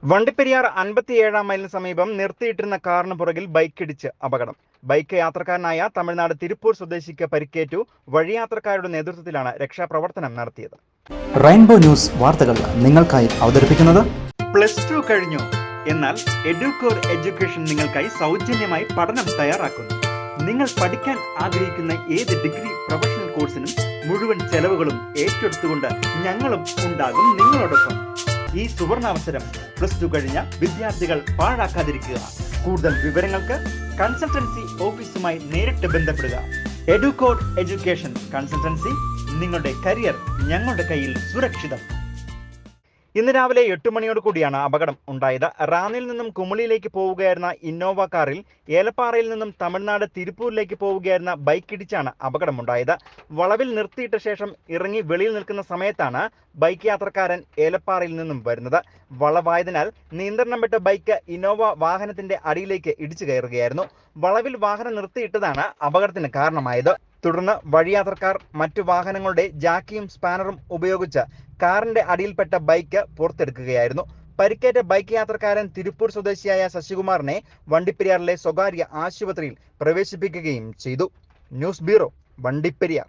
വണ്ടിപ്പെരിയാർ 57-ാം മൈലിന് സമീപം നിർത്തിയിട്ടിരുന്ന കാറിന് പുറകിൽ ബൈക്കിടിച്ച് അപകടം. ബൈക്ക് യാത്രക്കാരനായ തമിഴ്നാട് തിരുപ്പൂർ സ്വദേശിക്ക് പരിക്കേറ്റു. വഴിയാത്രക്കാരുടെ നേതൃത്വത്തിലാണ് രക്ഷാപ്രവർത്തനം നടത്തിയത്. റെയിൻബോ ന്യൂസ് വാർത്തകൾ നിങ്ങൾക്കായി അവതരിപ്പിക്കുന്നത് +2 കഴിഞ്ഞു, എന്നാൽ എഡ്യൂകോർ എഡ്യൂക്കേഷൻ നിങ്ങൾക്കായി സൗജന്യമായി പഠനം തയ്യാറാക്കുന്നു. നിങ്ങൾ പഠിക്കാൻ ആഗ്രഹിക്കുന്ന ഏത് ഡിഗ്രി പ്രൊഫഷണൽ കോഴ്സിനും മുഴുവൻ ചെലവുകളും ഏറ്റെടുത്തുകൊണ്ട് ഞങ്ങളും ഉണ്ടാകും നിങ്ങളോടൊപ്പം. ഈ സുവർണാവസരം +2 കഴിഞ്ഞ വിദ്യാർത്ഥികൾ പാഴാക്കാതിരിക്കുക. കൂടുതൽ വിവരങ്ങൾക്ക് കൺസൾട്ടൻസി ഓഫീസുമായി നേരിട്ട് ബന്ധപ്പെടുക. എഡ്യൂകോർ എഡ്യൂക്കേഷൻ കൺസൾട്ടൻസി, നിങ്ങളുടെ കരിയർ ഞങ്ങളുടെ കയ്യിൽ സുരക്ഷിതം. ഇന്ന് രാവിലെ 8 മണിയോട് കൂടിയാണ് അപകടം ഉണ്ടായത്. റാന്നിയിൽ നിന്നും കുമളിയിലേക്ക് പോവുകയായിരുന്ന ഇന്നോവ കാറിൽ ഏലപ്പാറയിൽ നിന്നും തമിഴ്നാട് തിരുപ്പൂരിലേക്ക് പോവുകയായിരുന്ന ബൈക്കിടിച്ചാണ് അപകടമുണ്ടായത്. വളവിൽ നിർത്തിയിട്ട ശേഷം ഇറങ്ങി വെളിയിൽ നിൽക്കുന്ന സമയത്താണ് ബൈക്ക് യാത്രക്കാരൻ ഏലപ്പാറയിൽ നിന്നും വരുന്നത്. വളവായതിനാൽ നിയന്ത്രണം വിട്ട ബൈക്ക് ഇന്നോവ വാഹനത്തിന്റെ അടിയിലേക്ക് ഇടിച്ചു കയറുകയായിരുന്നു. വളവിൽ വാഹനം നിർത്തിയിട്ടതാണ് അപകടത്തിന് കാരണമായത്. തുടർന്ന് വഴിയാത്രക്കാർ മറ്റു വാഹനങ്ങളുടെ ജാക്കിയും സ്പാനറും ഉപയോഗിച്ച് കാറിന്റെ അടിയിൽപ്പെട്ട ബൈക്ക് പുറത്തെടുക്കുകയായിരുന്നു. പരിക്കേറ്റ ബൈക്ക് യാത്രക്കാരൻ തിരുപ്പൂർ സ്വദേശിയായ ശശികുമാറിനെ വണ്ടിപ്പെരിയാറിലെ സ്വകാര്യ ആശുപത്രിയിൽ പ്രവേശിപ്പിക്കുകയും ചെയ്തു. News bureau, Vandiperiyar.